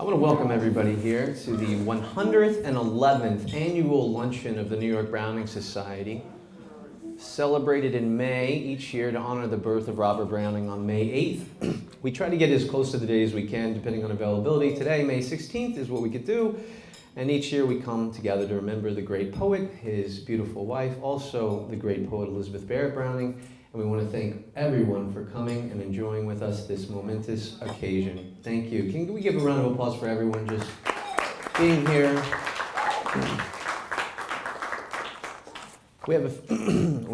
I want to welcome everybody here to the 111th annual luncheon of the New York Browning Society, celebrated in May each year to honor the birth of Robert Browning on May 8th. We try to get as close to the day as we can, depending on availability. Today, May 16th, is what we could do, and each year we come together to remember the great poet, his beautiful wife, also the great poet Elizabeth Barrett Browning, and we want to thank everyone for coming and enjoying with us this momentous occasion. Thank you. Can we give a round of applause for everyone just being here? We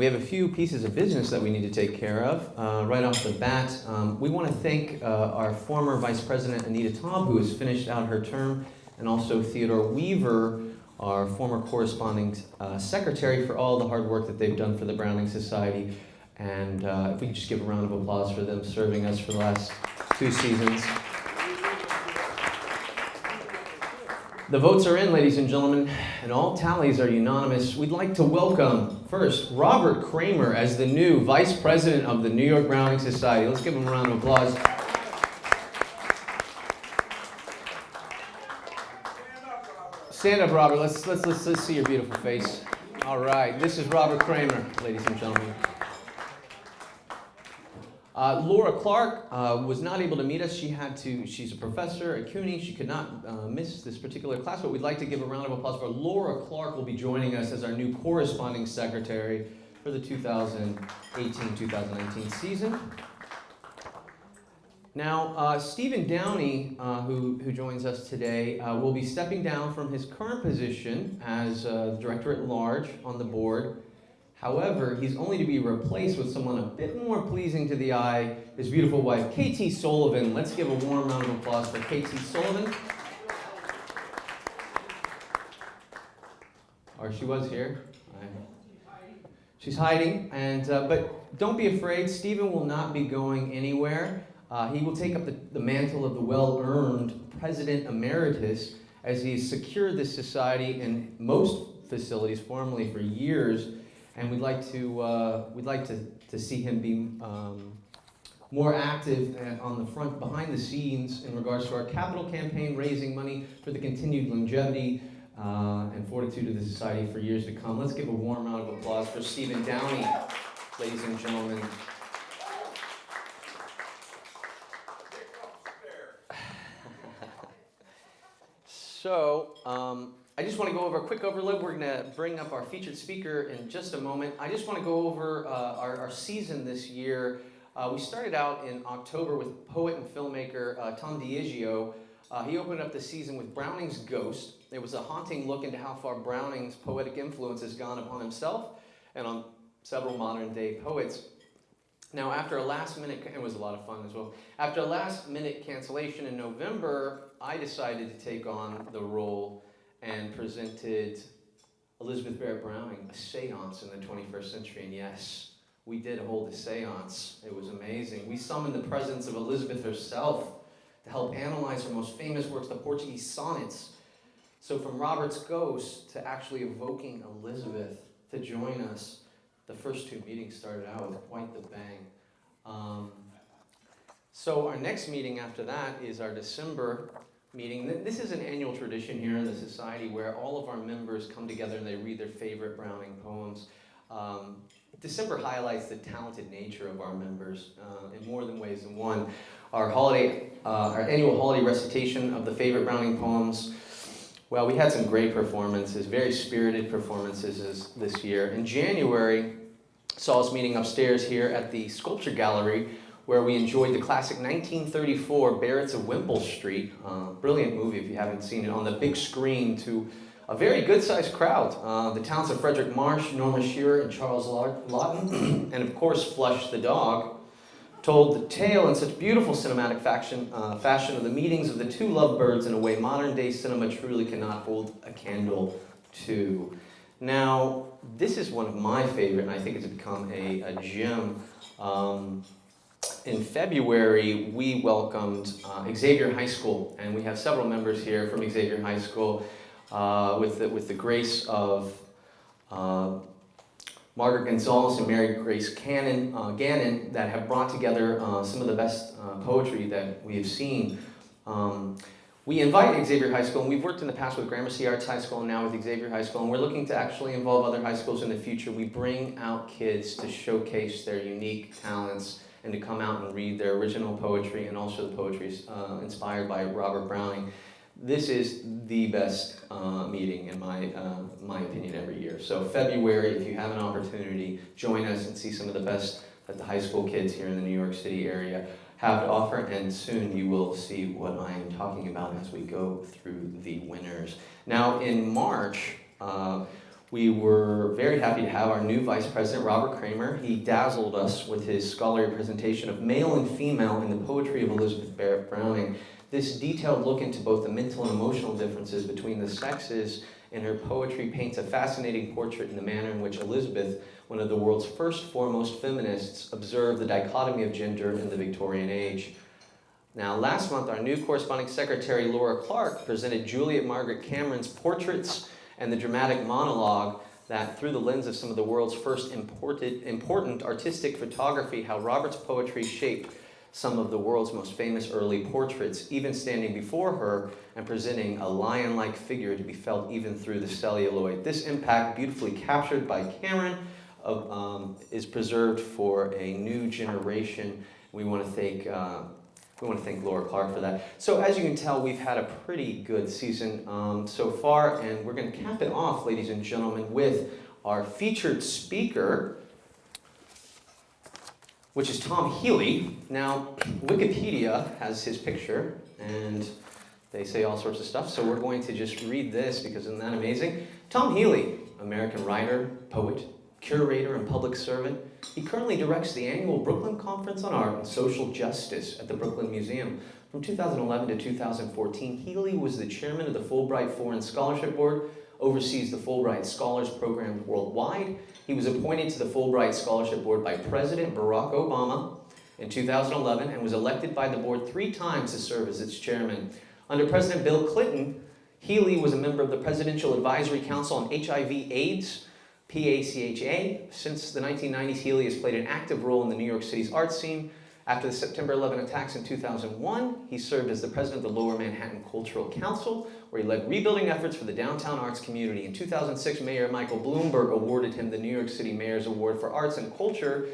have a few pieces of business that we need to take care of. Right off the bat, we want to thank our former Vice President Anita Taub, who has finished out her term, and also Theodore Weaver, our former corresponding secretary, for all the hard work that they've done for the Browning Society. And if we could just give a round of applause for them serving us for the last 2 seasons. The votes are in, ladies and gentlemen, and all tallies are unanimous. We'd like to welcome, first, Robert Kramer as the new Vice President of the New York Browning Society. Let's give him a round of applause. Stand up, Robert. Let's see your beautiful face. All right, this is Robert Kramer, ladies and gentlemen. Laura Clark was not able to meet us. She's a professor at CUNY. She could not miss this particular class, but we'd like to give a round of applause for Laura Clark, will be joining us as our new corresponding secretary for the 2018-2019 season. Now, Stephen Downey, who joins us today, will be stepping down from his current position as director at large on the board. However, he's only to be replaced with someone a bit more pleasing to the eye, his beautiful wife, KT Sullivan. Let's give a warm round of applause for KT Sullivan. Or she was here. She's hiding, but don't be afraid. Stephen will not be going anywhere. He will take up the mantle of the well-earned President Emeritus, as he's secured this society in most facilities formally for years. And we'd like to see him be more active on the front, behind the scenes, in regards to our capital campaign, raising money for the continued longevity and fortitude of the society for years to come. Let's give a warm round of applause for Stephen Downey, ladies and gentlemen. So, I just want to go over a quick overlook. We're going to bring up our featured speaker in just a moment. I just want to go over our season this year. We started out in October with poet and filmmaker Tom Diageo. He opened up the season with Browning's Ghost. It was a haunting look into how far Browning's poetic influence has gone upon himself and on several modern-day poets. Now, after a last-minute, it was a lot of fun as well. After a last-minute cancellation in November, I decided to take on the role and presented Elizabeth Barrett Browning, a seance in the 21st century. And yes, we did hold a seance. It was amazing. We summoned the presence of Elizabeth herself to help analyze her most famous works, the Portuguese sonnets. So from Robert's Ghost to actually evoking Elizabeth to join us, the first 2 meetings started out with quite the bang. So our next meeting after that is our December meeting. This is an annual tradition here in the Society where all of our members come together and they read their favorite Browning poems. December highlights the talented nature of our members in more than ways than one. Our annual holiday recitation of the favorite Browning poems. Well, we had some great performances, very spirited performances this year. In January, saw us meeting upstairs here at the Sculpture Gallery, where we enjoyed the classic 1934 Barrett's of Wimpole Street. Brilliant movie if you haven't seen it, on the big screen to a very good-sized crowd. The talents of Frederick Marsh, Norma Shearer, and Charles Laughton, and of course Flush the dog, told the tale in such beautiful cinematic fashion of the meetings of the 2 lovebirds in a way modern-day cinema truly cannot hold a candle to. Now, this is one of my favorite, and I think it's become a gem. In February, we welcomed Xavier High School, and we have several members here from Xavier High School with the grace of Margaret Gonzalez and Mary Grace Gannon that have brought together some of the best poetry that we have seen. We invite Xavier High School, and we've worked in the past with Gramercy Arts High School and now with Xavier High School, and we're looking to actually involve other high schools in the future. We bring out kids to showcase their unique talents and to come out and read their original poetry and also the poetry inspired by Robert Browning. This is the best meeting in my opinion every year. So February, if you have an opportunity, join us and see some of the best that the high school kids here in the New York City area have to offer, and soon you will see what I am talking about as we go through the winners. Now in March, we were very happy to have our new Vice President, Robert Kramer. He dazzled us with his scholarly presentation of Male and Female in the Poetry of Elizabeth Barrett Browning. This detailed look into both the mental and emotional differences between the sexes in her poetry paints a fascinating portrait in the manner in which Elizabeth, one of the world's first foremost feminists, observed the dichotomy of gender in the Victorian age. Now, last month, our new corresponding secretary, Laura Clark, presented Juliet Margaret Cameron's portraits and the dramatic monologue that, through the lens of some of the world's first important artistic photography, how Robert's poetry shaped some of the world's most famous early portraits, even standing before her and presenting a lion-like figure to be felt even through the celluloid. This impact, beautifully captured by Cameron, is preserved for a new generation. We want to thank Laura Clark for that. So as you can tell, we've had a pretty good season so far, and we're going to cap it off, ladies and gentlemen, with our featured speaker, which is Tom Healy. Now, Wikipedia has his picture, and they say all sorts of stuff, so we're going to just read this because isn't that amazing? Tom Healy, American writer, poet, curator, and public servant. He currently directs the annual Brooklyn Conference on Art and Social Justice at the Brooklyn Museum. From 2011 to 2014, Healy was the chairman of the Fulbright Foreign Scholarship Board, oversees the Fulbright Scholars Program worldwide. He was appointed to the Fulbright Scholarship Board by President Barack Obama in 2011 and was elected by the board 3 times to serve as its chairman. Under President Bill Clinton, Healy was a member of the Presidential Advisory Council on HIV/AIDS, PACHA. Since the 1990s, Healy has played an active role in the New York City's art scene. After the September 11 attacks in 2001, he served as the president of the Lower Manhattan Cultural Council, where he led rebuilding efforts for the downtown arts community. In 2006, Mayor Michael Bloomberg awarded him the New York City Mayor's Award for Arts and Culture.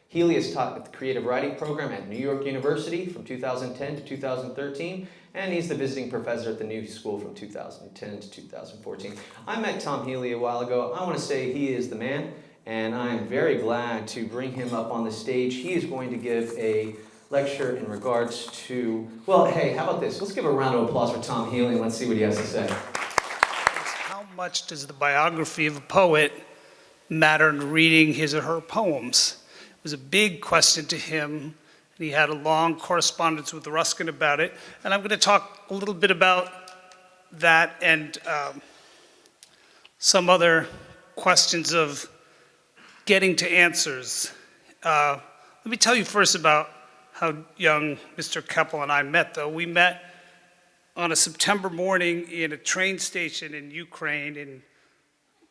Healy has taught at the Creative Writing Program at New York University from 2010 to 2013, and he's the visiting professor at the New School from 2010 to 2014. I met Tom Healy a while ago. I want to say he is the man, and I am very glad to bring him up on the stage. He is going to give a lecture in regards to, well, hey, how about this? Let's give a round of applause for Tom Healy, and let's see what he has to say. How much does the biography of a poet matter in reading his or her poems? It was a big question to him, and he had a long correspondence with Ruskin about it. And I'm going to talk a little bit about that and some other questions of getting to answers. Let me tell you first about how young Mr. Keppel and I met, though. We met on a September morning in a train station in Ukraine, in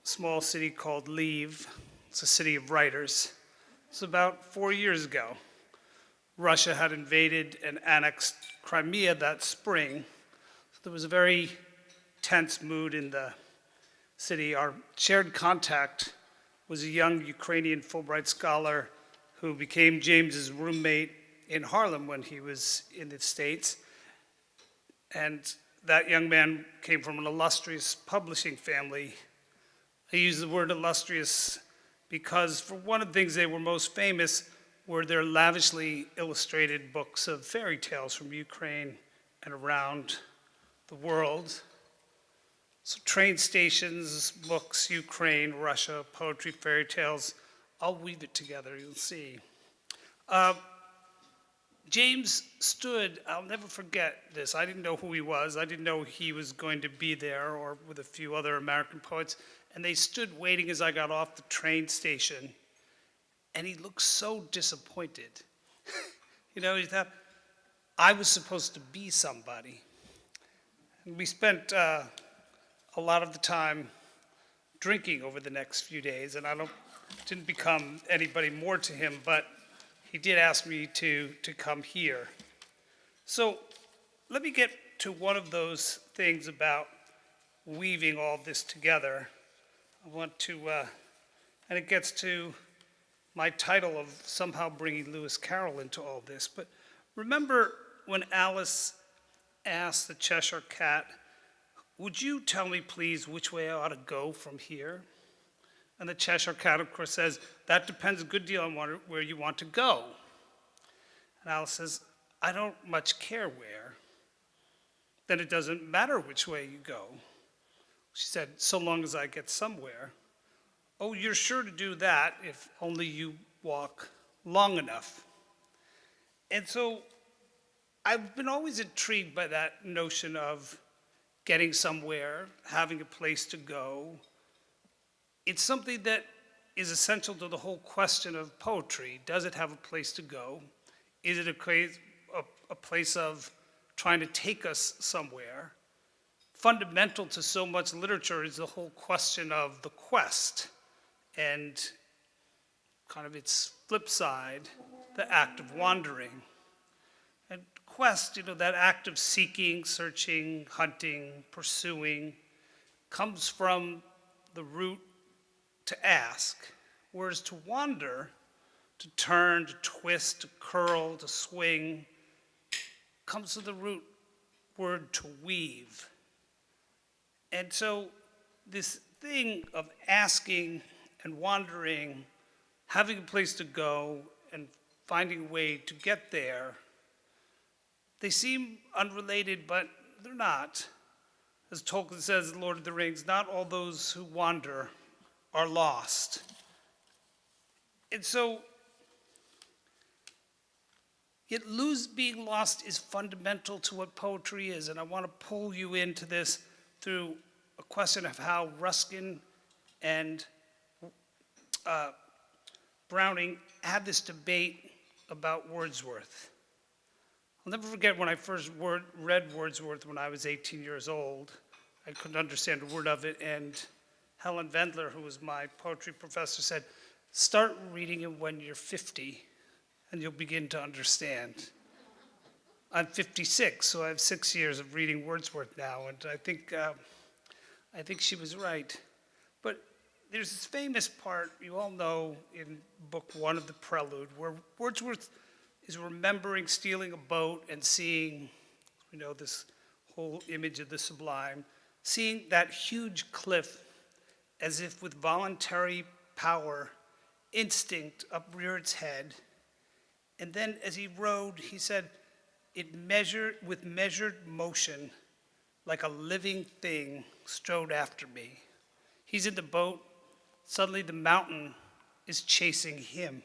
a small city called Lviv. It's a city of writers. It's about 4 years ago. Russia had invaded and annexed Crimea that spring. So there was a very tense mood in the city. Our shared contact was a young Ukrainian Fulbright scholar who became James's roommate in Harlem when he was in the States. And that young man came from an illustrious publishing family. I use the word illustrious because for one of the things they were most famous were their lavishly illustrated books of fairy tales from Ukraine and around the world. So train stations, books, Ukraine, Russia, poetry, fairy tales, I'll weave it together, you'll see. James stood, I'll never forget this, I didn't know who he was, I didn't know he was going to be there or with a few other American poets, and they stood waiting as I got off the train station, and he looked so disappointed. You know, he thought, I was supposed to be somebody. And we spent a lot of the time drinking over the next few days, and didn't become anybody more to him, but he did ask me to come here. So let me get to one of those things about weaving all this together. I want to, and it gets to my title of somehow bringing Lewis Carroll into all this. But remember when Alice asked the Cheshire Cat, "Would you tell me, please, which way I ought to go from here?" And the Cheshire Cat, of course, says, "That depends a good deal on where you want to go." And Alice says, "I don't much care where." "Then it doesn't matter which way you go." She said, "So long as I get somewhere." "Oh, you're sure to do that if only you walk long enough." And so I've been always intrigued by that notion of getting somewhere, having a place to go. It's something that is essential to the whole question of poetry. Does it have a place to go? Is it a place of trying to take us somewhere? Fundamental to so much literature is the whole question of the quest and kind of its flip side, the act of wandering. And quest, that act of seeking, searching, hunting, pursuing, comes from the root to ask, whereas to wander, to turn, to twist, to curl, to swing, comes from the root word to weave. And so this thing of asking and wandering, having a place to go and finding a way to get there, they seem unrelated, but they're not. As Tolkien says in Lord of the Rings, not all those who wander are lost. And so, yet being lost is fundamental to what poetry is, and I want to pull you into this through a question of how Ruskin and Browning had this debate about Wordsworth. I'll never forget when I first read Wordsworth when I was 18 years old. I couldn't understand a word of it, and Helen Vendler, who was my poetry professor, said, "Start reading it when you're 50, and you'll begin to understand." I'm 56, so I have 6 years of reading Wordsworth now, and I think she was right. But there's this famous part you all know in book 1 of the Prelude, where Wordsworth is remembering stealing a boat and seeing, this whole image of the sublime, seeing that huge cliff as if with voluntary power, instinct uprear its head. And then as he rowed, he said, it measured with measured motion, like a living thing strode after me. He's in the boat, suddenly the mountain is chasing him.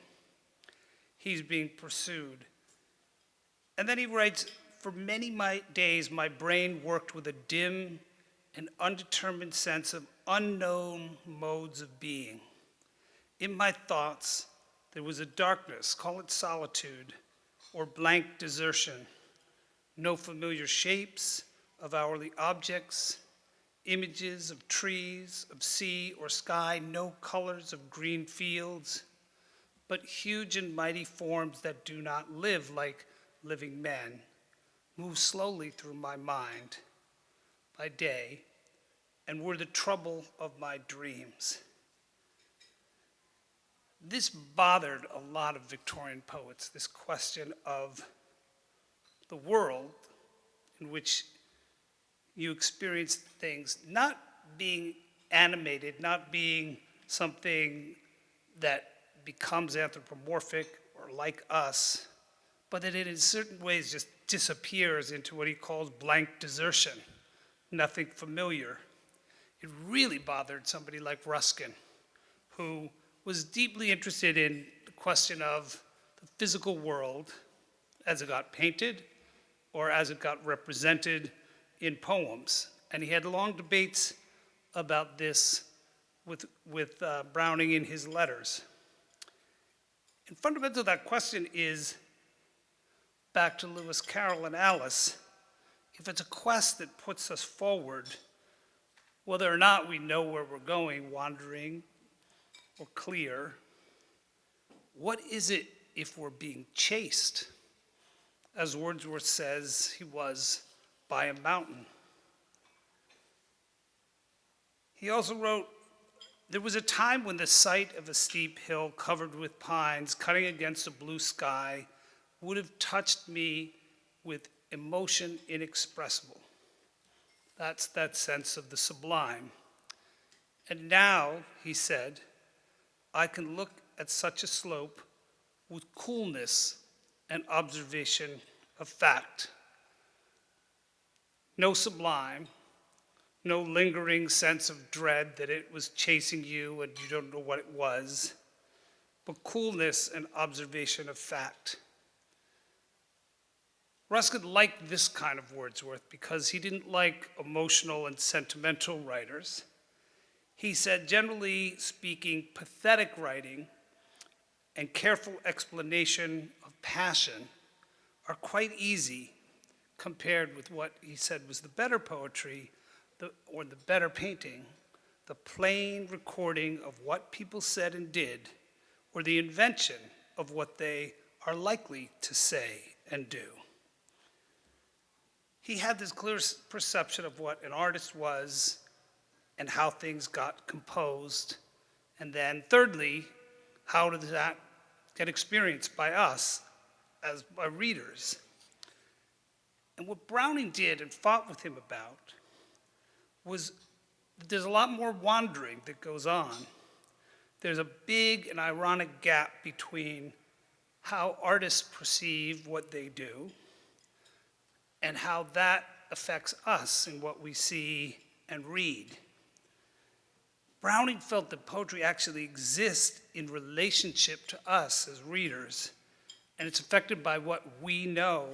He's being pursued. And then he writes, for many days my brain worked with a dim and undetermined sense of unknown modes of being. In my thoughts, there was a darkness, call it solitude, or blank desertion. No familiar shapes of hourly objects, images of trees, of sea or sky, no colors of green fields, but huge and mighty forms that do not live like living men, move slowly through my mind by day, and were the trouble of my dreams. This bothered a lot of Victorian poets, this question of the world in which you experience things not being animated, not being something that becomes anthropomorphic or like us, but that it in certain ways just disappears into what he calls blank desertion, nothing familiar. It really bothered somebody like Ruskin, who was deeply interested in the question of the physical world as it got painted or as it got represented in poems. And he had long debates about this with Browning in his letters. And fundamental to that question is, back to Lewis Carroll and Alice, if it's a quest that puts us forward, whether or not we know where we're going, wandering or clear, what is it if we're being chased? As Wordsworth says he was by a mountain. He also wrote, there was a time when the sight of a steep hill covered with pines cutting against a blue sky would have touched me with emotion inexpressible. That's that sense of the sublime. And now, he said, I can look at such a slope with coolness and observation of fact. No sublime, no lingering sense of dread that it was chasing you and you don't know what it was, but coolness and observation of fact. Ruskin liked this kind of Wordsworth because he didn't like emotional and sentimental writers. He said, generally speaking, pathetic writing and careful explanation of passion are quite easy compared with what he said was the better poetry or the better painting, the plain recording of what people said and did, or the invention of what they are likely to say and do. He had this clear perception of what an artist was and how things got composed. And then thirdly, how does that get experienced by us as by readers? And what Browning did and fought with him about was that there's a lot more wandering that goes on. There's a big and ironic gap between how artists perceive what they do and how that affects us in what we see and read. Browning felt that poetry actually exists in relationship to us as readers, and it's affected by what we know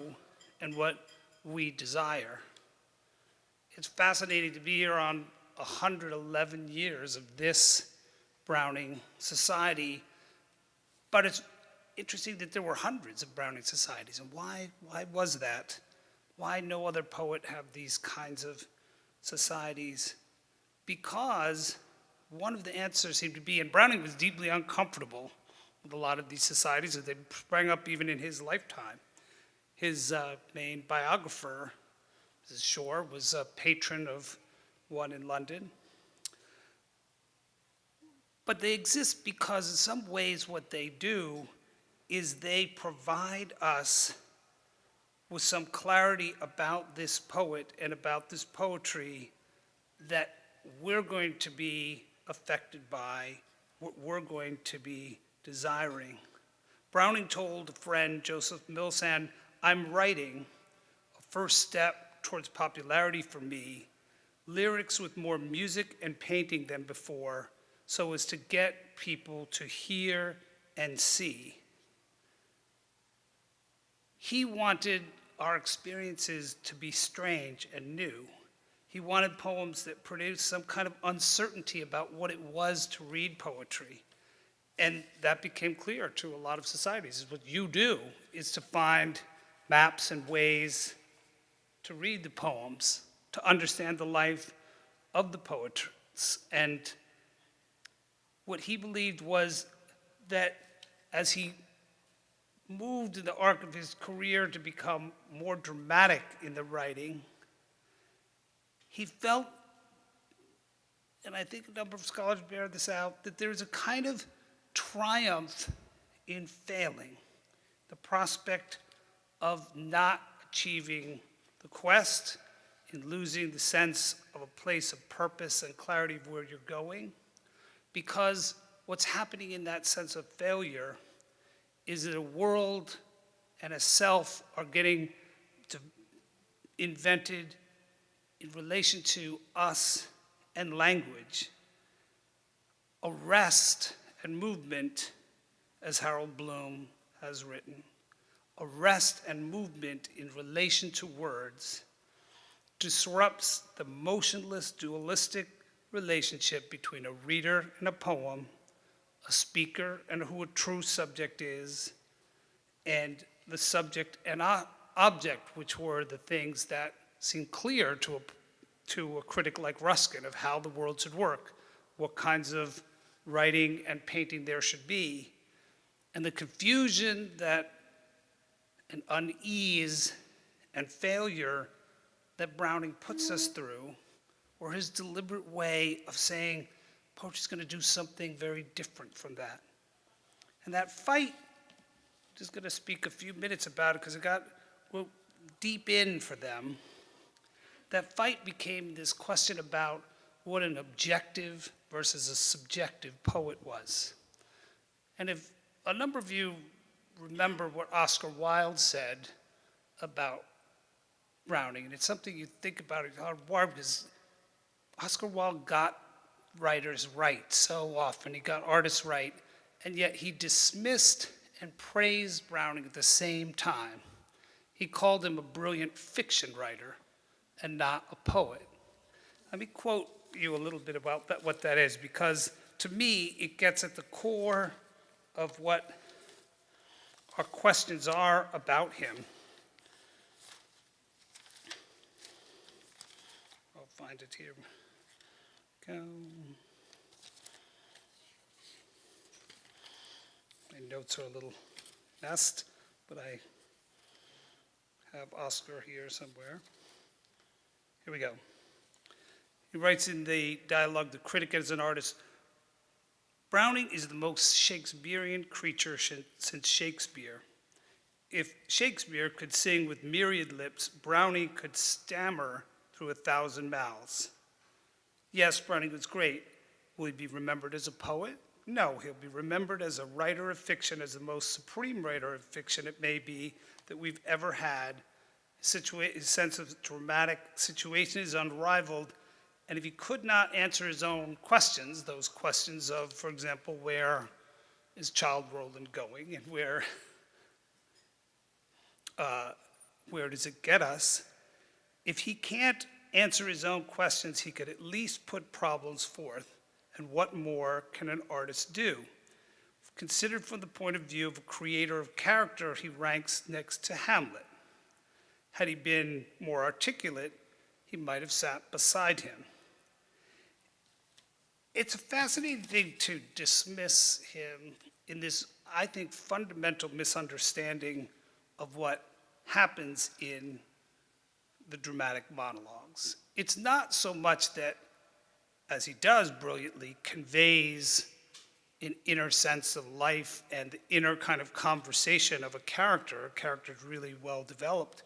and what we desire. It's fascinating to be here on 111 years of this Browning society, but it's interesting that there were hundreds of Browning societies, and why was that? Why no other poet have these kinds of societies? Because one of the answers seemed to be, and Browning was deeply uncomfortable with a lot of these societies, and they sprang up even in his lifetime. His main biographer, Mrs. Shore, was a patron of one in London. But they exist because in some ways what they do is they provide us with some clarity about this poet and about this poetry that we're going to be affected by, what we're going to be desiring. Browning told a friend, Joseph Milsand, I'm writing a first step towards popularity for me, lyrics with more music and painting than before, so as to get people to hear and see. He wanted our experiences to be strange and new. He wanted poems that produced some kind of uncertainty about what it was to read poetry. And that became clear to a lot of societies. What you do is to find maps and ways to read the poems, to understand the life of the poets. And what he believed was that as he moved in the arc of his career to become more dramatic in the writing, he felt, and I think a number of scholars bear this out, that there's a kind of triumph in failing, the prospect of not achieving the quest, in losing the sense of a place of purpose and clarity of where you're going, because what's happening in that sense of failure is that a world and a self are getting invented in relation to us and language. A rest and movement, as Harold Bloom has written, a rest and movement in relation to words disrupts the motionless dualistic relationship between a reader and a poem, a speaker and who a true subject is, and the subject and object, which were the things that seemed clear to a critic like Ruskin of how the world should work, what kinds of writing and painting there should be, and the confusion that and unease and failure that Browning puts us through, or his deliberate way of saying poetry's going to do something very different from that. And that fight, I'm just going to speak a few minutes about it because it got well, deep in for them. That fight became this question about what an objective versus a subjective poet was. And if a number of you remember what Oscar Wilde said about Browning, and it's something you think about it hard because Oscar Wilde got writers right so often, he got artists right, and yet he dismissed and praised Browning at the same time. He called him a brilliant fiction writer and not a poet. Let me quote you a little bit about that, what that is, because to me, it gets at the core of what our questions are about him. I'll find it here. Go. My notes are a little messed, but I have Oscar here somewhere. Here we go. He writes in the dialogue, The Critic as an Artist, Browning is the most Shakespearean creature since Shakespeare. If Shakespeare could sing with myriad lips, Browning could stammer through 1,000 mouths. Yes, Browning was great. Will he be remembered as a poet? No, he'll be remembered as a writer of fiction, as the most supreme writer of fiction it may be that we've ever had. His sense of dramatic situation is unrivaled. And if he could not answer his own questions, those questions of, for example, where is Child Roland going and where does it get us? If he can't answer his own questions, he could at least put problems forth. And what more can an artist do? Considered from the point of view of a creator of character, he ranks next to Hamlet. Had he been more articulate, he might have sat beside him. It's a fascinating thing to dismiss him in this, I think, fundamental misunderstanding of what happens in the dramatic monologues. It's not so much that, as he does brilliantly, conveys an inner sense of life and the inner kind of conversation of a character. A character is really well developed.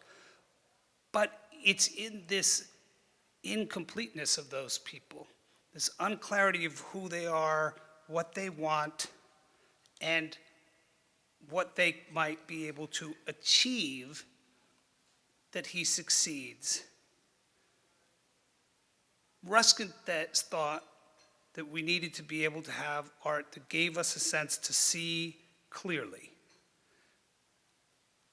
But it's in this incompleteness of those people, this unclarity of who they are, what they want, and what they might be able to achieve, that he succeeds. Ruskin thought that we needed to be able to have art that gave us a sense to see clearly.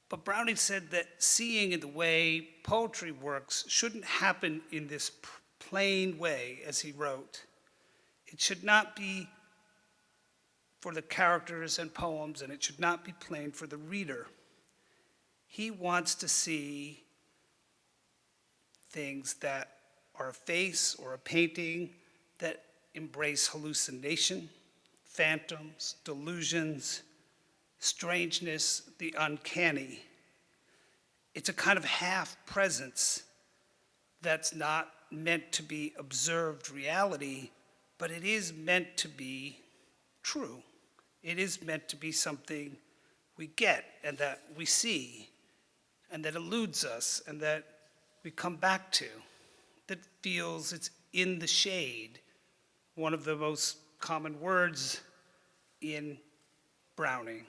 But Browning said that seeing in the way poetry works shouldn't happen in this plain way, as he wrote. It should not be for the characters and poems, and it should not be plain for the reader. He wants to see things that are a face or a painting that embrace hallucination, phantoms, delusions, strangeness, the uncanny. It's a kind of half presence that's not meant to be observed reality, but it is meant to be true. It is meant to be something we get and that we see and that eludes us and that we come back to, that feels it's in the shade, one of the most common words in Browning,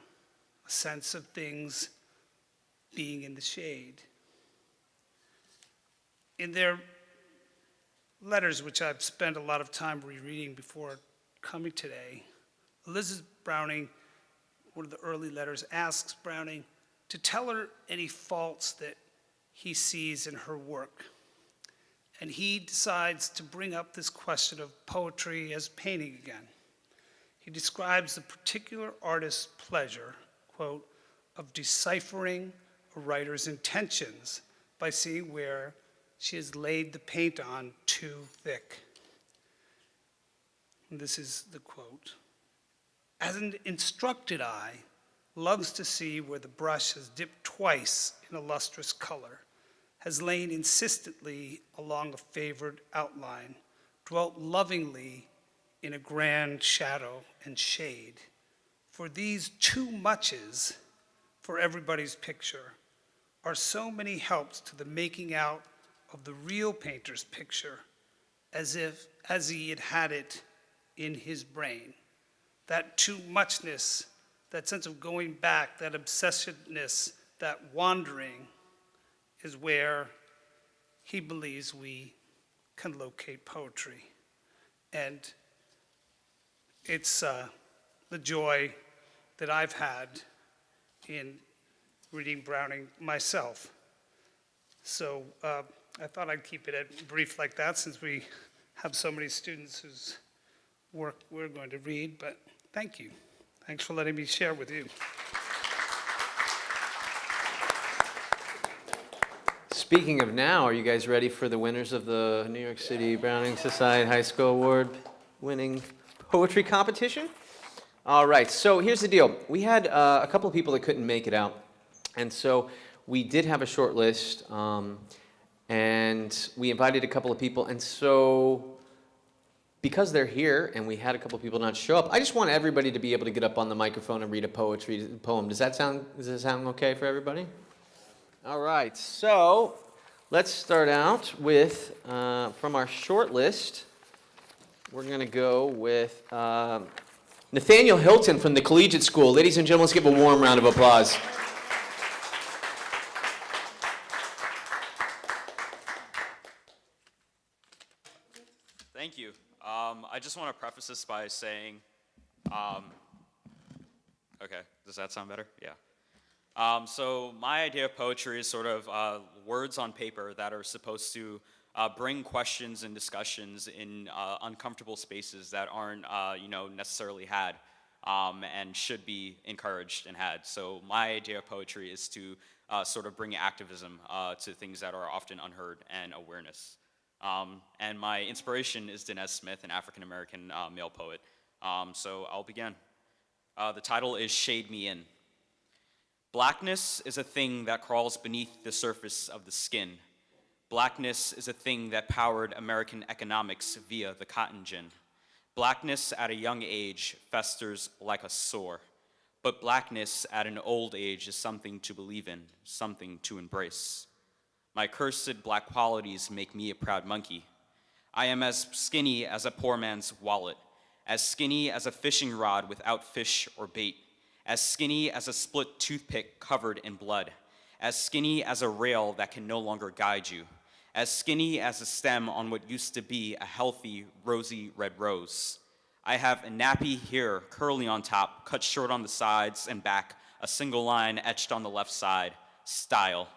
a sense of things being in the shade. In their letters, which I've spent a lot of time rereading before coming today, Elizabeth Browning, one of the early letters, asks Browning to tell her any faults that he sees in her work. And he decides to bring up this question of poetry as painting again. He describes the particular artist's pleasure, quote, of deciphering a writer's intentions by seeing where she has laid the paint on too thick. And this is the quote. As an instructed eye loves to see where the brush has dipped twice in a lustrous color, has lain insistently along a favored outline, dwelt lovingly in a grand shadow and shade. For these too muches for everybody's picture are so many helps to the making out of the real painter's picture, as he had had it in his brain. That too muchness, that sense of going back, that obsessiveness, that wandering is where he believes we can locate poetry. And it's the joy that I've had in reading Browning myself. So I thought I'd keep it brief like that since we have so many students whose work we're going to read, but thank you. Thanks for letting me share with you. Speaking of now, are you guys ready for the winners of the New York City Browning Society High School Award winning poetry competition? All right, so here's the deal. We had a couple of people that couldn't make it out, and so we did have a short list, and we invited a couple of people, and so because they're here and we had a couple of people not show up, I just want everybody to be able to get up on the microphone and read a poem. Does that sound okay for everybody? All right, so let's start out with, from our short list, we're going to go with Nathaniel Hilton from the Collegiate School. Ladies and gentlemen, let's give a warm round of applause. Thank you. I just want to preface this by saying, okay, does that sound better? Yeah. So my idea of poetry is sort of words on paper that are supposed to bring questions and discussions in uncomfortable spaces that aren't, necessarily had and should be encouraged and had. So my idea of poetry is to sort of bring activism to things that are often unheard and awareness. And my inspiration is Dinesh Smith, an African-American male poet. So I'll begin. The title is Shade Me In. Blackness is a thing that crawls beneath the surface of the skin. Blackness is a thing that powered American economics via the cotton gin. Blackness at a young age festers like a sore. But blackness at an old age is something to believe in, something to embrace. My cursed black qualities make me a proud monkey. I am as skinny as a poor man's wallet, as skinny as a fishing rod without fish or bait, as skinny as a split toothpick covered in blood, as skinny as a rail that can no longer guide you, as skinny as a stem on what used to be a healthy, rosy red rose. I have a nappy hair curly on top, cut short on the sides and back, a single line etched on the left side, style.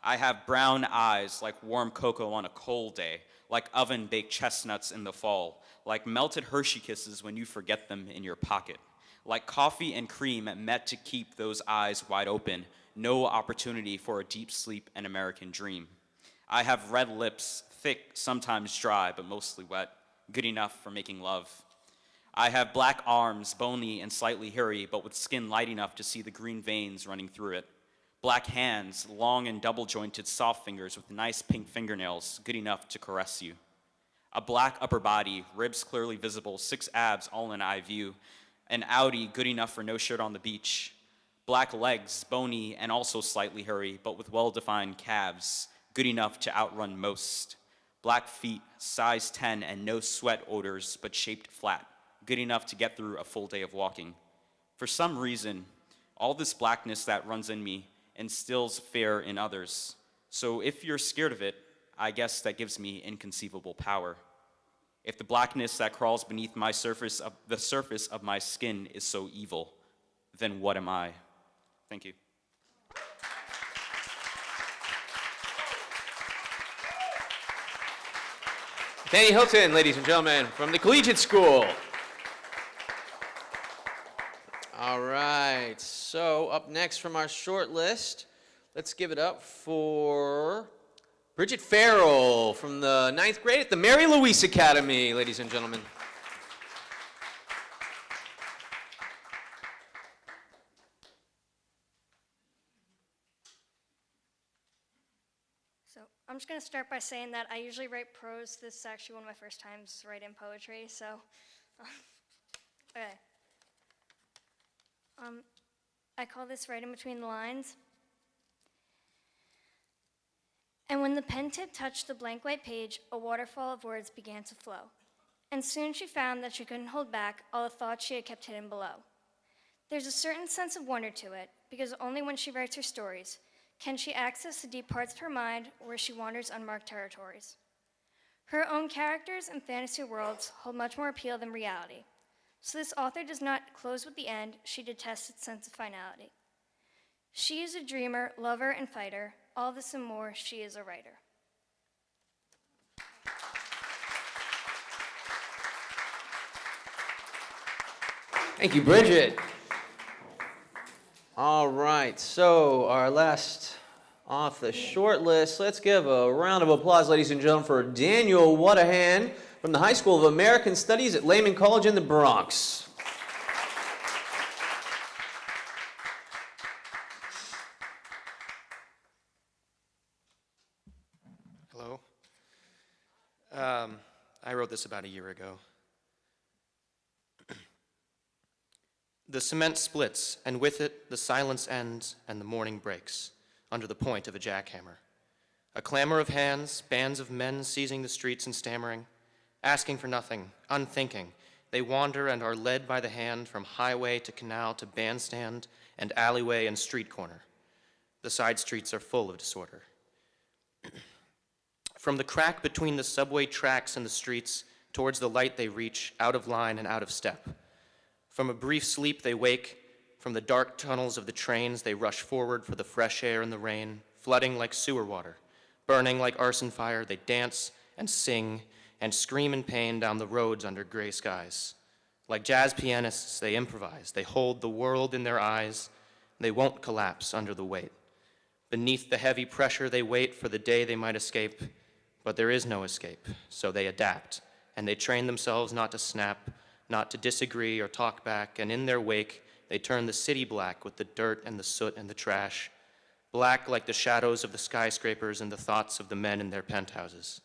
I have brown eyes like warm cocoa on a cold day, like oven-baked chestnuts in the fall, like melted Hershey Kisses when you forget them in your pocket, like coffee and cream met to keep those eyes wide open, no opportunity for a deep sleep and American dream. I have red lips, thick, sometimes dry, but mostly wet, good enough for making love. I have black arms, bony and slightly hairy, but with skin light enough to see the green veins running through it. Black hands, long and double-jointed soft fingers with nice pink fingernails, good enough to caress you. A black upper body, ribs clearly visible, 6 abs all in eye view. An Audi, good enough for no shirt on the beach. Black legs, bony and also slightly hairy, but with well-defined calves, good enough to outrun most. Black feet, size 10 and no sweat odors, but shaped flat, good enough to get through a full day of walking. For some reason, all this blackness that runs in me instills fear in others. So if you're scared of it, I guess that gives me inconceivable power. If the blackness that crawls beneath the surface of my skin is so evil, then what am I? Thank you. Danny Hilton, ladies and gentlemen, from the Collegiate School. All right, so up next from our short list, let's give it up for Bridget Farrell from the 9th grade at the Mary Louise Academy, ladies and gentlemen. So I'm just going to start by saying that I usually write prose. This is actually one of my first times writing poetry, so okay. I call this writing between the lines. And when the pen tip touched the blank white page, a waterfall of words began to flow. And soon she found that she couldn't hold back all the thoughts she had kept hidden below. There's a certain sense of wonder to it, because only when she writes her stories can she access the deep parts of her mind where she wanders unmarked territories. Her own characters and fantasy worlds hold much more appeal than reality. So this author does not close with the end, she detests its sense of finality. She is a dreamer, lover, and fighter. All this and more, she is a writer. Thank you, Bridget. All right, so our last off the short list, let's give a round of applause, ladies and gentlemen, for Daniel Whatahan from the High School of American Studies at Lehman College in the Bronx. Hello. I wrote this about a year ago. The cement splits, and with it, the silence ends and the morning breaks, under the point of a jackhammer. A clamor of hands, bands of men seizing the streets and stammering, asking for nothing, unthinking. They wander and are led by the hand from highway to canal to bandstand and alleyway and street corner. The side streets are full of disorder. From the crack between the subway tracks and the streets, towards the light they reach, out of line and out of step. From a brief sleep they wake, from the dark tunnels of the trains they rush forward for the fresh air and the rain, flooding like sewer water, burning like arson fire, they dance and sing and scream in pain down the roads under gray skies. Like jazz pianists, they improvise, they hold the world in their eyes, they won't collapse under the weight. Beneath the heavy pressure they wait for the day they might escape, but there is no escape, so they adapt, and they train themselves not to snap, not to disagree or talk back, and in their wake, they turn the city black with the dirt and the soot and the trash, black like the shadows of the skyscrapers and the thoughts of the men in their penthouses.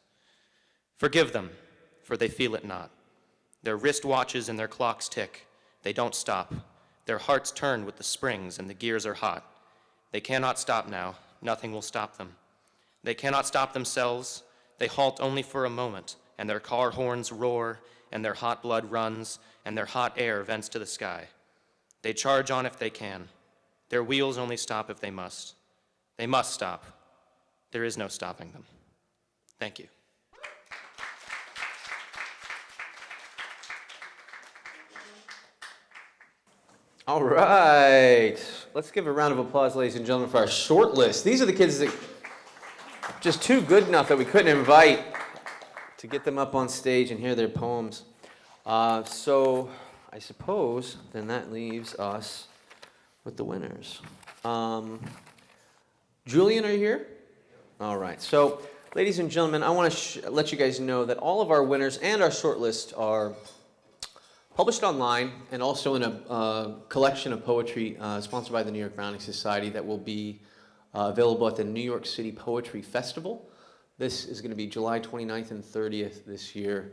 Forgive them, for they feel it not. Their wristwatches and their clocks tick. They don't stop. Their hearts turn with the springs and the gears are hot. They cannot stop now. Nothing will stop them. They cannot stop themselves. They halt only for a moment, and their car horns roar, and their hot blood runs, and their hot air vents to the sky. They charge on if they can. Their wheels only stop if they must. They must stop. There is no stopping them. Thank you. All right, let's give a round of applause, ladies and gentlemen, for our short list. These are the kids that just too good enough that we couldn't invite to get them up on stage and hear their poems. So I suppose then that leaves us with the winners. Julian, are you here? All right. So, ladies and gentlemen, I want to let you guys know that all of our winners and our short list are published online and also in a collection of poetry sponsored by the New York Browning Society that will be available at the New York City Poetry Festival. This is going to be July 29th and 30th this year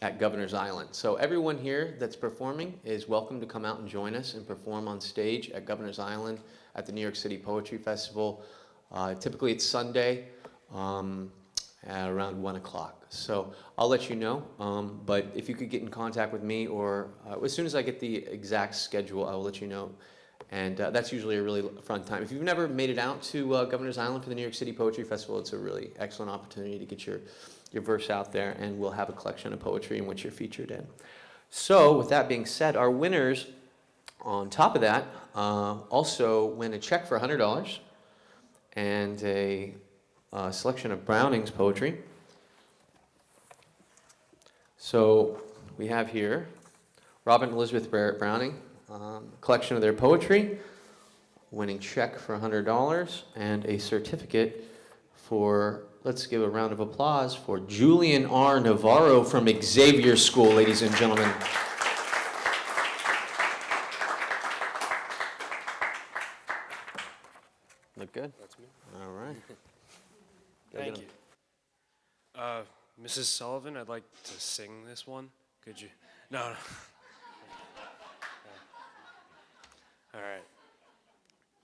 at Governor's Island. So everyone here that's performing is welcome to come out and join us and perform on stage at Governor's Island at the New York City Poetry Festival. Typically it's Sunday at around 1 o'clock. So I'll let you know, but if you could get in contact with me or as soon as I get the exact schedule, I will let you know. And that's usually a really fun time. If you've never made it out to Governor's Island for the New York City Poetry Festival, it's a really excellent opportunity to get your verse out there, and we'll have a collection of poetry in which you're featured in. So with that being said, our winners, on top of that, also win a check for $100 and a selection of Browning's poetry. So we have here Robert and Elizabeth Barrett Browning, collection of their poetry, winning check for $100 and a certificate for, let's give a round of applause for Julian R. Navarro from Xavier School, ladies and gentlemen. Look good? That's me. All right. Thank you. Mrs. Sullivan, I'd like to sing this one. Could you? No, no. All right.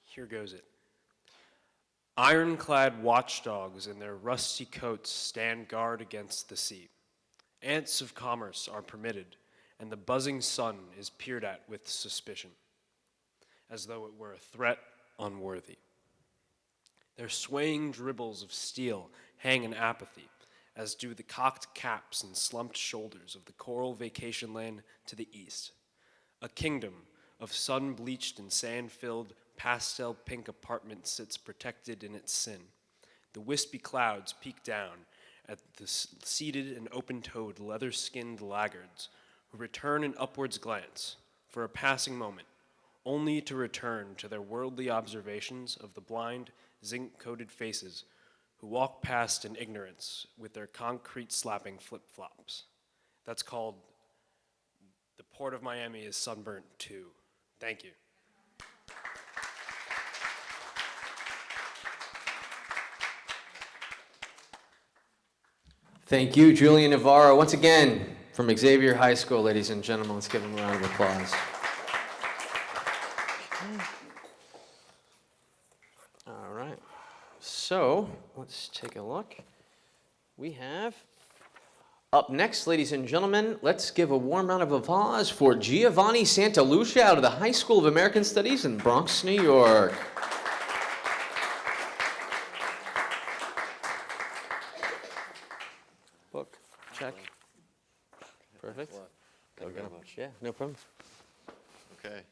Here goes it. Ironclad watchdogs in their rusty coats stand guard against the sea. Ants of commerce are permitted, and the buzzing sun is peered at with suspicion, as though it were a threat unworthy. Their swaying dribbles of steel hang in apathy, as do the cocked caps and slumped shoulders of the coral vacation land to the east. A kingdom of sun-bleached and sand-filled pastel pink apartment sits protected in its sin. The wispy clouds peek down at the seated and open-toed, leather-skinned laggards who return an upwards glance for a passing moment, only to return to their worldly observations of the blind, zinc-coated faces who walk past in ignorance with their concrete-slapping flip-flops. That's called The Port of Miami is Sunburnt Too. Thank you. Thank you, Julian Navarro, once again from Xavier High School, ladies and gentlemen. Let's give him a round of applause. All right, so let's take a look. We have up next, ladies and gentlemen, let's give a warm round of applause for Giovanni Santalucia out of the High School of American Studies in Bronx, New York. Book, check. Perfect. Thank you very much. Yeah, no problem. Okay.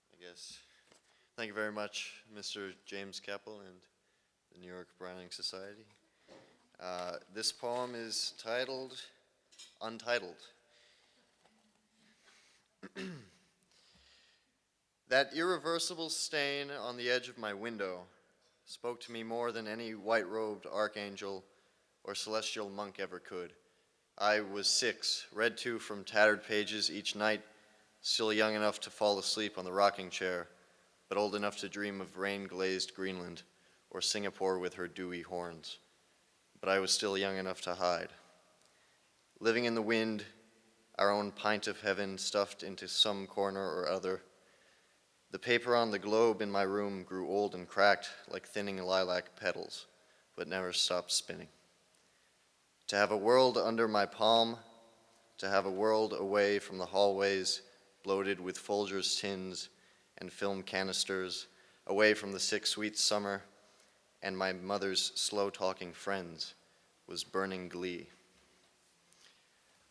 I guess, thank you very much, Mr. James Keppel and the New York Browning Society. This poem is titled Untitled. That irreversible stain on the edge of my window spoke to me more than any white-robed archangel or celestial monk ever could. I was 6, read to from tattered pages each night, still young enough to fall asleep on the rocking chair, but old enough to dream of rain-glazed Greenland or Singapore with her dewy horns. But I was still young enough to hide. Living in the wind, our own pint of heaven stuffed into some corner or other. The paper on the globe in my room grew old and cracked like thinning lilac petals, but never stopped spinning. To have a world under my palm, to have a world away from the hallways bloated with Folgers tins and film canisters, away from the sick sweet summer and my mother's slow-talking friends, was burning glee.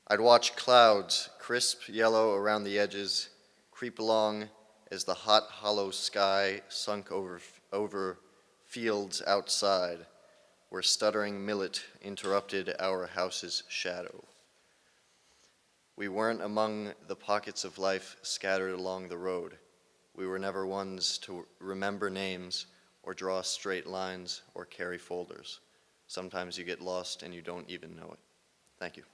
I'd watch clouds, crisp yellow around the edges, creep along as the hot, hollow sky sunk over fields outside, where stuttering millet interrupted our house's shadow. We weren't among the pockets of life scattered along the road. We were never ones to remember names or draw straight lines or carry folders. Sometimes you get lost and you don't even know it. Thank you.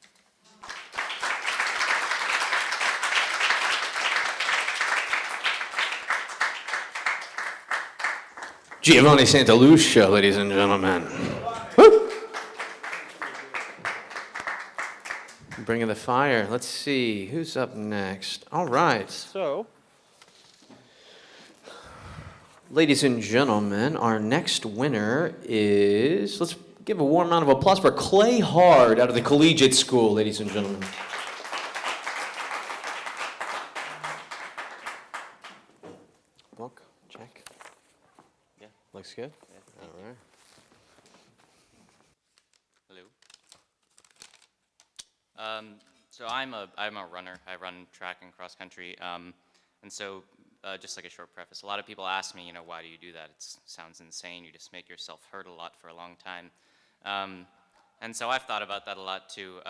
Giovanni Santalucia, ladies and gentlemen. Woo! Bringing the fire. Let's see, who's up next? All right, so, ladies and gentlemen, our next winner is, let's give a warm round of applause for Clay Hard out of the Collegiate School, ladies and gentlemen. Book, check. Yeah, looks good. All right. Hello. So I'm a runner. I run track and cross country. And so just like a short preface, a lot of people ask me, why do you do that? It sounds insane. You just make yourself hurt a lot for a long time. And so I've thought about that a lot too.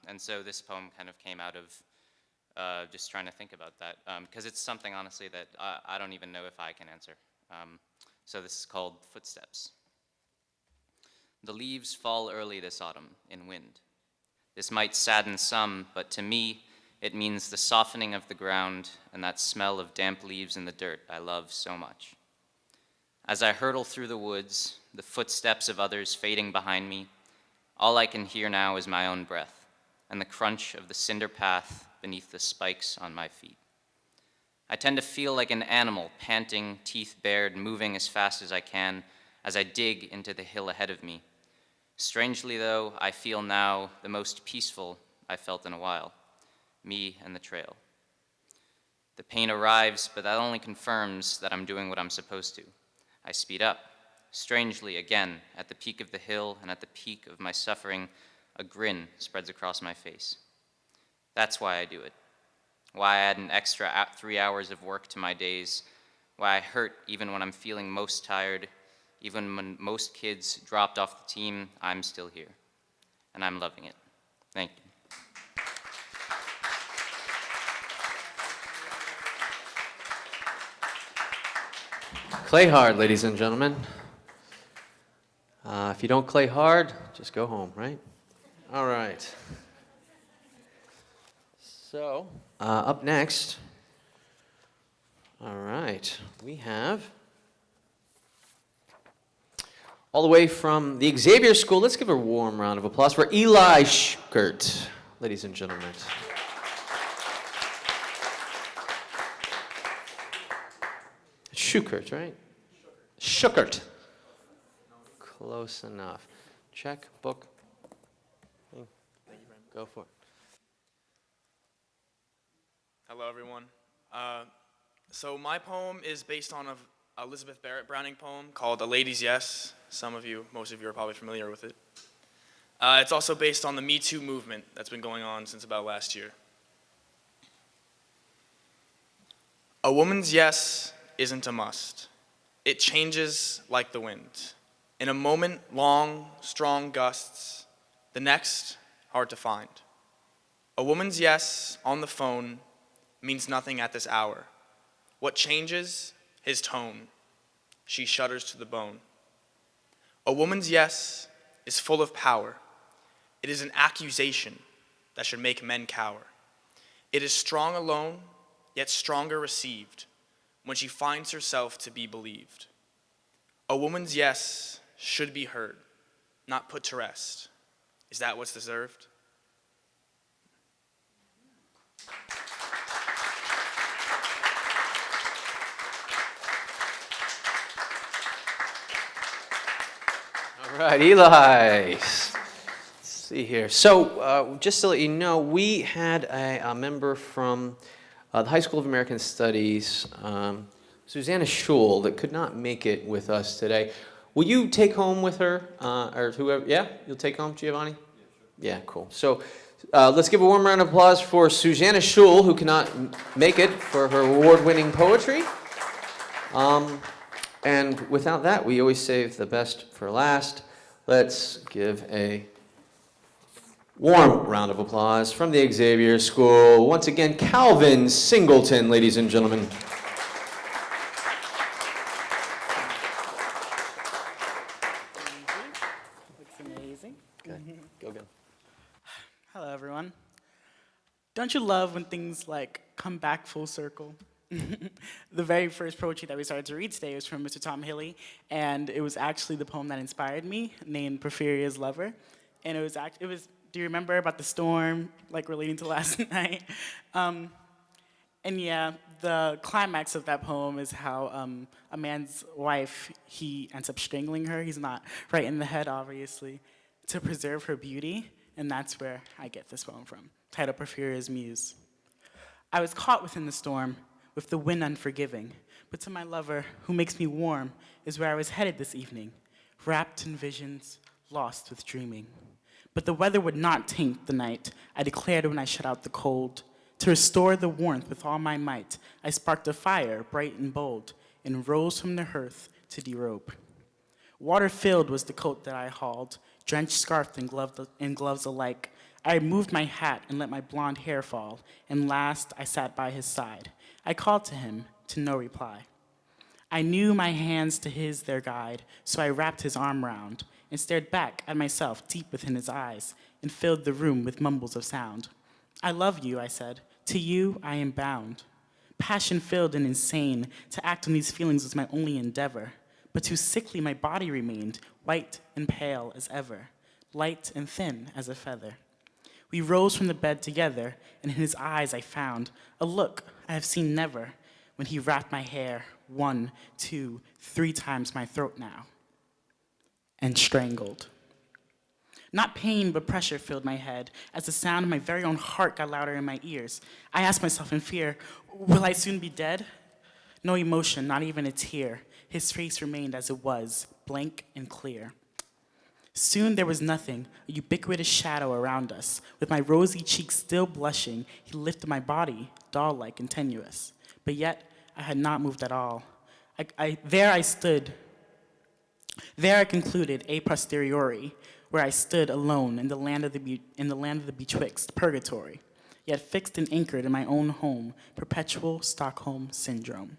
And so this poem kind of came out of just trying to think about that. Because it's something, honestly, that I don't even know if I can answer. So this is called Footsteps. The leaves fall early this autumn in wind. This might sadden some, but to me, it means the softening of the ground and that smell of damp leaves in the dirt I love so much. As I hurtle through the woods, the footsteps of others fading behind me, all I can hear now is my own breath and the crunch of the cinder path beneath the spikes on my feet. I tend to feel like an animal, panting, teeth bared, moving as fast as I can as I dig into the hill ahead of me. Strangely, though, I feel now the most peaceful I felt in a while, me and the trail. The pain arrives, but that only confirms that I'm doing what I'm supposed to. I speed up. Strangely, again, at the peak of the hill and at the peak of my suffering, a grin spreads across my face. That's why I do it. Why I add an extra 3 hours of work to my days. Why I hurt even when I'm feeling most tired. Even when most kids dropped off the team, I'm still here. And I'm loving it. Thank you. Clay hard, ladies and gentlemen. If you don't clay hard, just go home, right? All right. So, up next, all right, we have, all the way from the Xavier School, let's give a warm round of applause for Eli Schukert, ladies and gentlemen. Schukert, right? Schukert. Close enough. Check, book. Go for it. Hello, everyone. So my poem is based on a Elizabeth Barrett Browning poem called A Lady's Yes. Most of you are probably familiar with it. It's also based on the Me Too movement that's been going on since about last year. A woman's yes isn't a must. It changes like the wind. In a moment, long, strong gusts. The next, hard to find. A woman's yes on the phone means nothing at this hour. What changes? His tone. She shudders to the bone. A woman's yes is full of power. It is an accusation that should make men cower. It is strong alone, yet stronger received when she finds herself to be believed. A woman's yes should be heard, not put to rest. Is that what's deserved? All right, Eli. Let's see here. So, just to let you know, we had a member from the High School of American Studies, Susanna Schul, that could not make it with us today. Will you take home with her, or whoever? Yeah, you'll take home, Giovanni? Yeah, cool. So, let's give a warm round of applause for Susanna Schul, who cannot make it for her award-winning poetry. And without that, we always save the best for last. Let's give a warm round of applause from the Xavier School. Once again, Calvin Singleton, ladies and gentlemen. Looks amazing. Okay, go again. Hello, everyone. Don't you love when things like come back full circle? The very first poetry that we started to read today was from Mr. Tom Hilly, and it was actually the poem that inspired me, named Porphyria's Lover. And it was, do you remember about the storm, like relating to last night? And yeah, the climax of that poem is how a man's wife, he ends up strangling her. He's not right in the head, obviously, to preserve her beauty. And that's where I get this poem from, titled Porphyria's Muse. I was caught within the storm, with the wind unforgiving, but to my lover, who makes me warm, is where I was headed this evening, wrapped in visions, lost with dreaming. But the weather would not taint the night, I declared when I shut out the cold. To restore the warmth with all my might, I sparked a fire, bright and bold, and rose from the hearth to derobe. Water-filled was the coat that I hauled, drenched scarf and gloves alike. I removed my hat and let my blonde hair fall, and last I sat by his side. I called to him, to no reply. I knew my hands to his their guide, so I wrapped his arm round and stared back at myself deep within his eyes and filled the room with mumbles of sound. I love you, I said. To you I am bound. Passion-filled and insane, to act on these feelings was my only endeavor. but too sickly my body remained, white and pale as ever, light and thin as a feather. We rose from the bed together, and in his eyes I found a look I have seen never, when he wrapped my hair 1, 2, 3 times my throat now, and strangled. Not pain, but pressure filled my head as the sound of my very own heart got louder in my ears. I asked myself in fear, will I soon be dead? No emotion, not even a tear. His face remained as it was, blank and clear. Soon there was nothing, a ubiquitous shadow around us. With my rosy cheeks still blushing, he lifted my body, doll-like and tenuous. But yet, I had not moved at all. There I stood. There I concluded, a posteriori, where I stood alone in the land of the betwixt, purgatory, yet fixed and anchored in my own home, perpetual Stockholm syndrome.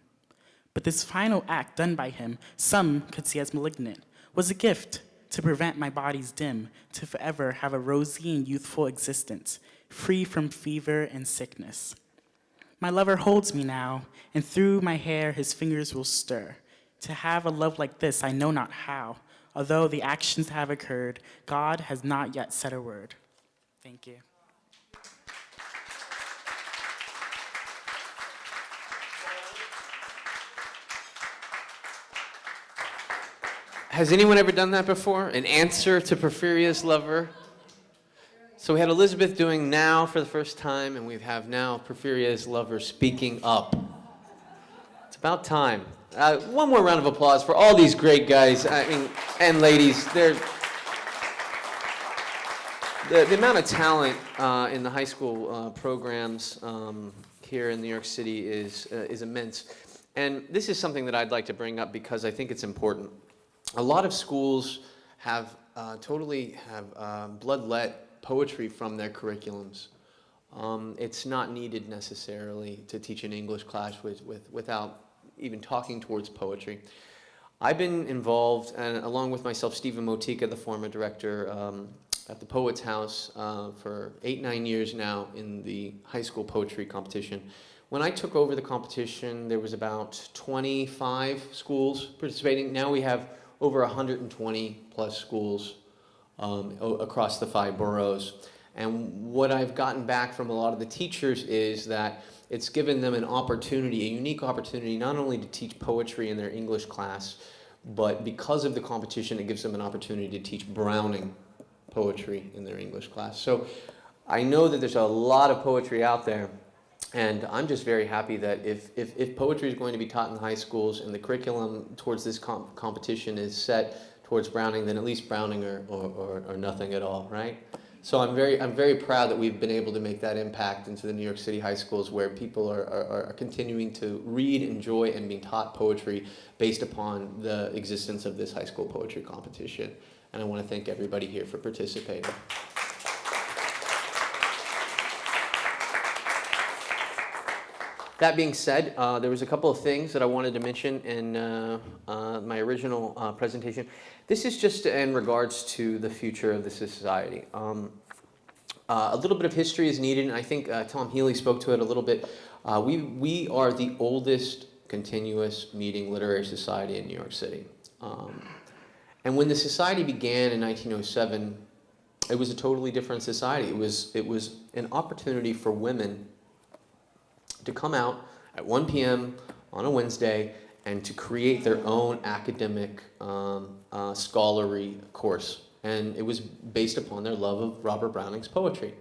But this final act done by him, some could see as malignant, was a gift to prevent my body's dim, to forever have a rosy and youthful existence, free from fever and sickness. My lover holds me now, and through my hair his fingers will stir. To have a love like this, I know not how. Although the actions have occurred, God has not yet said a word. Thank you. Has anyone ever done that before? An answer to Porphyria's lover? So we had Elizabeth doing now for the first time, and we have now Porphyria's lover speaking up. It's about time. One more round of applause for all these great guys, and ladies. The amount of talent in the high school programs here in New York City is immense. And this is something that I'd like to bring up because I think it's important. A lot of schools have bloodlet poetry from their curriculums. It's not needed necessarily to teach an English class without even talking towards poetry. I've been involved, and along with myself, Stephen Motika, the former director at the Poets House for 8-9 years now in the high school poetry competition. When I took over the competition, there was about 25 schools participating. Now we have over 120 plus schools across the 5 boroughs. And what I've gotten back from a lot of the teachers is that it's given them an opportunity, a unique opportunity, not only to teach poetry in their English class, but because of the competition, it gives them an opportunity to teach Browning poetry in their English class. So I know that there's a lot of poetry out there, and I'm just very happy that if poetry is going to be taught in high schools and the curriculum towards this competition is set towards Browning, then at least Browning or nothing at all, right? So I'm very proud that we've been able to make that impact into the New York City high schools where people are continuing to read, enjoy, and being taught poetry based upon the existence of this high school poetry competition. And I want to thank everybody here for participating. That being said, there was a couple of things that I wanted to mention in my original presentation. This is just in regards to the future of the society. A little bit of history is needed, and I think Tom Healy spoke to it a little bit. We are the oldest continuous meeting literary society in New York City. And when the society began in 1907, it was a totally different society. It was an opportunity for women to come out at 1 p.m. on a Wednesday and to create their own academic scholarly course. And it was based upon their love of Robert Browning's poetry.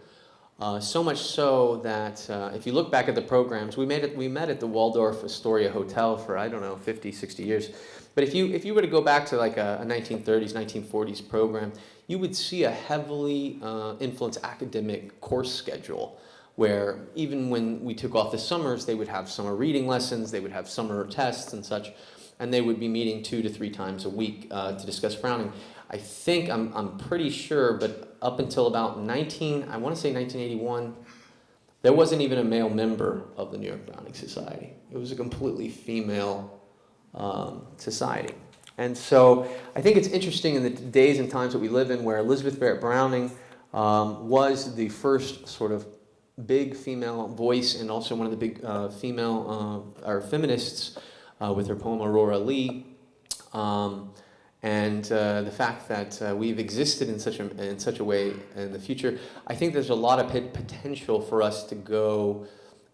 So much so that if you look back at the programs, we met at the Waldorf Astoria Hotel for, I don't know, 50, 60 years. But if you were to go back to like a 1930s, 1940s program, you would see a heavily influenced academic course schedule, where even when we took off the summers, they would have summer reading lessons, they would have summer tests and such, and they would be meeting 2 to 3 times a week to discuss Browning. I think, I'm pretty sure, but up until about I want to say 1981, there wasn't even a male member of the New York Browning Society. It was a completely female society. And so I think it's interesting in the days and times that we live in where Elizabeth Barrett Browning was the first sort of big female voice and also one of the big female feminists with her poem Aurora Lee. And the fact that we've existed in such a way in the future, I think there's a lot of potential for us to go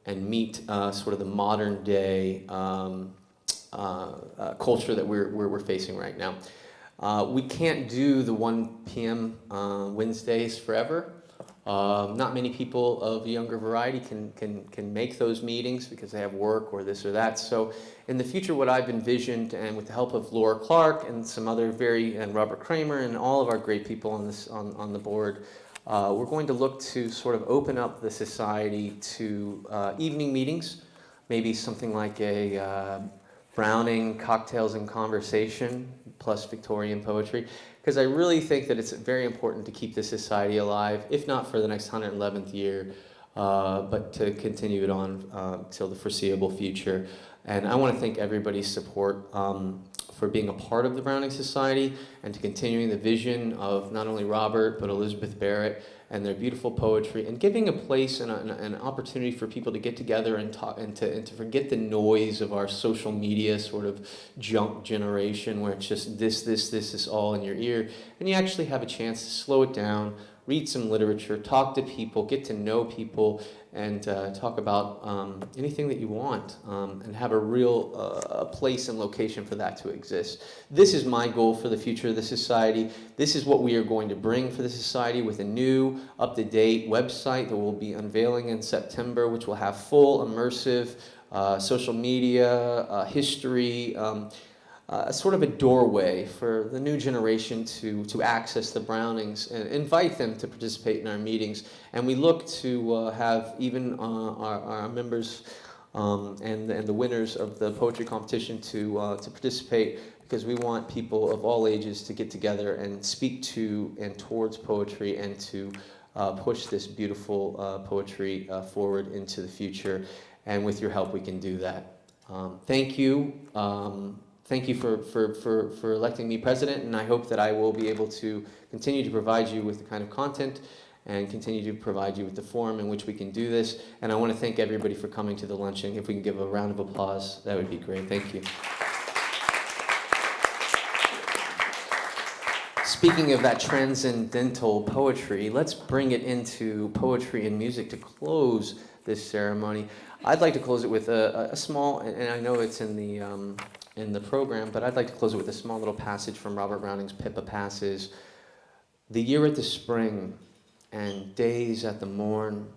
and meet sort of the modern day culture that we're facing right now. We can't do the 1 p.m. Wednesdays forever. Not many people of younger variety can make those meetings because they have work or this or that. So in the future, what I've envisioned, and with the help of Laura Clark and some other and Robert Kramer and all of our great people on the board, we're going to look to sort of open up the society to evening meetings, maybe something like a Browning Cocktails and Conversation plus Victorian poetry, because I really think that it's very important to keep this society alive, if not for the next 111th year, but to continue it on till the foreseeable future. And I want to thank everybody's support for being a part of the Browning Society and to continuing the vision of not only Robert, but Elizabeth Barrett and their beautiful poetry, and giving a place and an opportunity for people to get together and talk and to forget the noise of our social media sort of junk generation where it's just this is all in your ear, and you actually have a chance to slow it down, read some literature, talk to people, get to know people, and talk about anything that you want, and have a real place and location for that to exist. This is my goal for the future of the society. This is what we are going to bring for the society with a new, up-to-date website that we'll be unveiling in September, which will have full, immersive social media, history, sort of a doorway for the new generation to access the Brownings and invite them to participate in our meetings. And we look to have even our members and the winners of the poetry competition to participate, because we want people of all ages to get together and speak to and towards poetry and to push this beautiful poetry forward into the future. And with your help, we can do that. Thank you. Thank you for electing me president, and I hope that I will be able to continue to provide you with the kind of content and continue to provide you with the forum in which we can do this. And I want to thank everybody for coming to the luncheon. If we can give a round of applause, that would be great. Thank you. Speaking of that transcendental poetry, let's bring it into poetry and music to close this ceremony. I'd like to close it with a small, and I know it's in the program, but I'd like to close it with a small little passage from Robert Browning's Pippa Passes. The year at the spring, and days at the morn,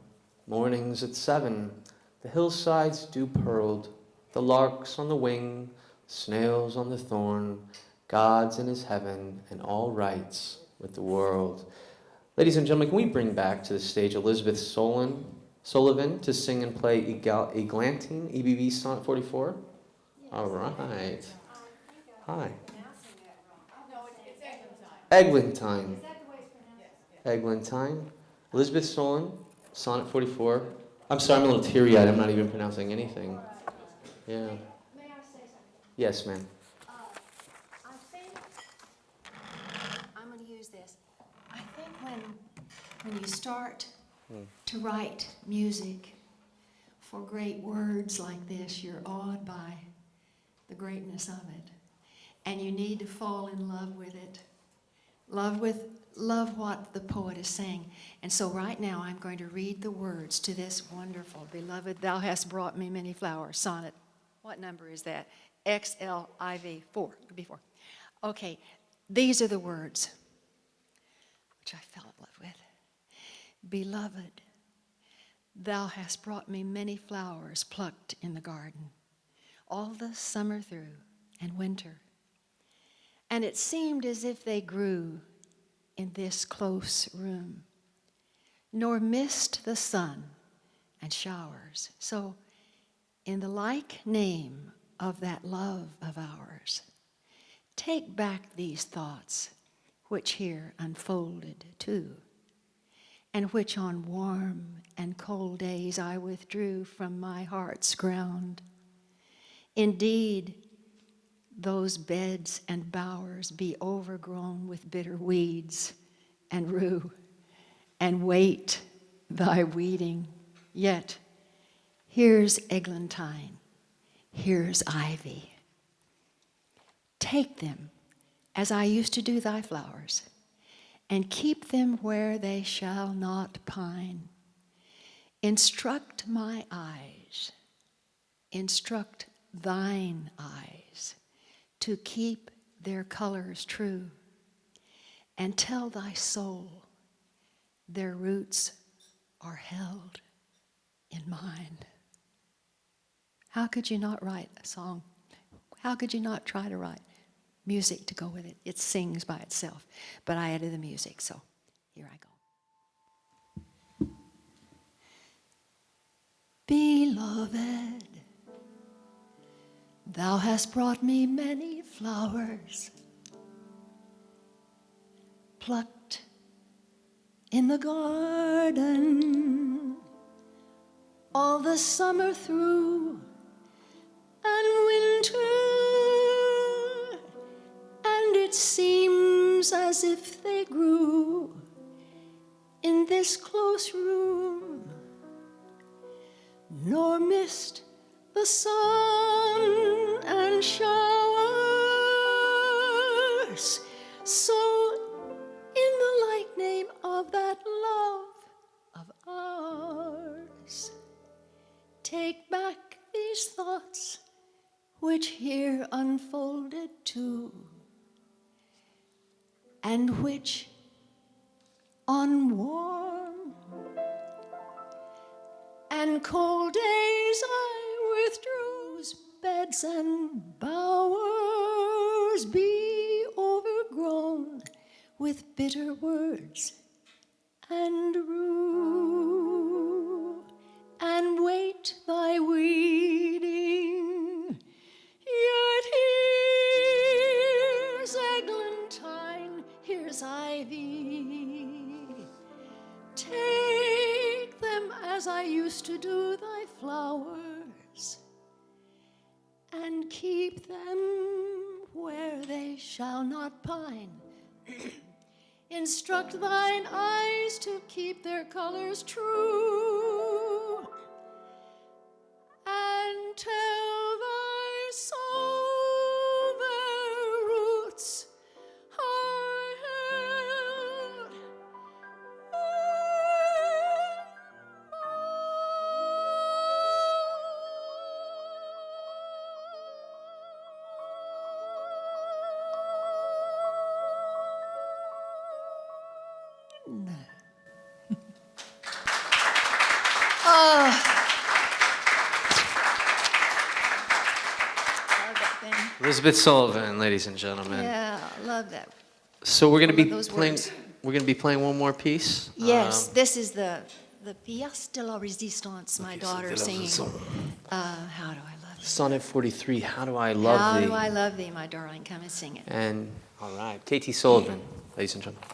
mornings at 7, the hillsides dew pearled, the larks on the wing, snails on the thorn, God's in his heaven, and all rights with the world. Ladies and gentlemen, can we bring back to the stage Elizabeth Sullivan to sing and play Eglantine, EBB Sonnet 44? All right. Hi. Eglantine. Eglantine. Elizabeth Solon, Sonnet 44. I'm sorry, I'm a little teary-eyed. I'm not even pronouncing anything. Yeah. May I say something? Yes, ma'am. I think, I'm going to use this. I think when you start to write music for great words like this, you're awed by the greatness of it. And you need to fall in love with it. Love what the poet is saying. And so right now I'm going to read the words to this wonderful, beloved, thou hast brought me many flowers, sonnet. What number is that? XLIV, 4, it'll be 4. Okay, these are the words which I fell in love with. Beloved, thou hast brought me many flowers plucked in the garden, all the summer through and winter. And it seemed as if they grew in this close room, nor missed the sun and showers. So, in the like name of that love of ours, take back these thoughts which here unfolded too, and which on warm and cold days I withdrew from my heart's ground. Indeed, those beds and bowers be overgrown with bitter weeds and rue, and wait thy weeding. Yet here's eglantine, here's ivy. Take them, as I used to do thy flowers, and keep them where they shall not pine. Instruct my eyes, instruct thine eyes, to keep their colors true, and tell thy soul their roots are held in mind. How could you not write a song? How could you not try to write music to go with it? It sings by itself, but I added the music, so here I go. Beloved, thou hast brought me many flowers, plucked in the garden all the summer through and winter, and it seems as if they grew in this close room, nor missed the sun and showers. So in the like name of that love of ours, take back these thoughts which here unfolded too, and which on warm and cold days I withdrew. Whose beds and bowers be overgrown with bitter words and rue, and wait thy weeding. Yet here's eglantine, here's ivy. Take them as I used to do thy flowers, and keep them where they shall not pine. Instruct thine eyes to keep their colors true, and tell thy soul their roots are held in mind. Oh. Love that thing. Elizabeth Sullivan, ladies and gentlemen. Yeah, love that. So we're going to Love be those playing. words. We're going to be playing one more piece. Yes, this is the Pièce de la Résistance, my daughter singing. How do I love thee? Sonnet 43. How do I love How thee? do I love thee, my darling? Come and sing it. And all right, Katie Sullivan, ladies and gentlemen.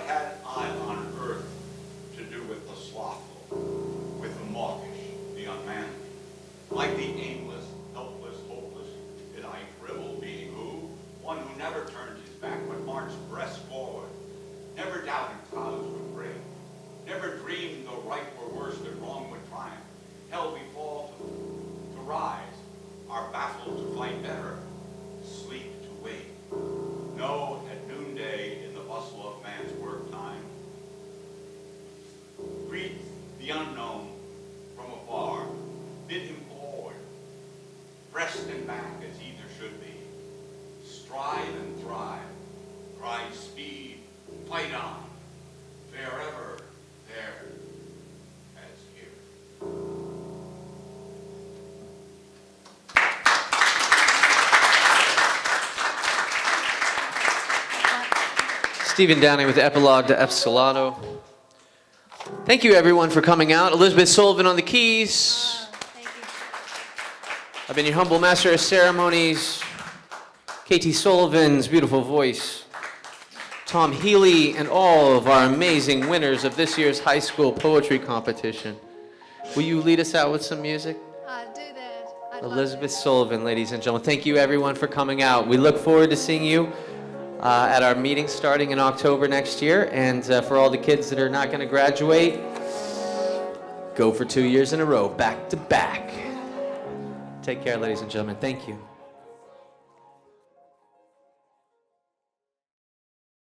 had I on earth to do with the slothful, with the mawkish, the unmanly? Like the aimless, helpless, hopeless, did I dribble being who? One who never turned his back but marched breast forward, never doubted clouds would break, never dreamed though right were worse than wrong would triumph, hell we fall to rise, are baffled to fight better, sleep to wake. No, at noonday in the bustle of man's work time, greet the unknown from afar, bid him forward, breast and back as either should be, strive and thrive, cry speed, fight on, wherever there as here. Stephen Downing with the epilogue to F. Solano. Thank you, everyone, for coming out. Elizabeth Sullivan on the keys. Thank you. I've been your humble master of ceremonies. Katie Sullivan's beautiful voice. Tom Healy, and all of our amazing winners of this year's high school poetry competition. Will you lead us out with some music? I'd do that. I'd love Elizabeth that. Sullivan, ladies and gentlemen. Thank you, everyone, for coming out. We look forward to seeing you at our meeting starting in October next year. And for all the kids that are not going to graduate, go for 2 years in a row, back to back. Take care, ladies and gentlemen. Thank you.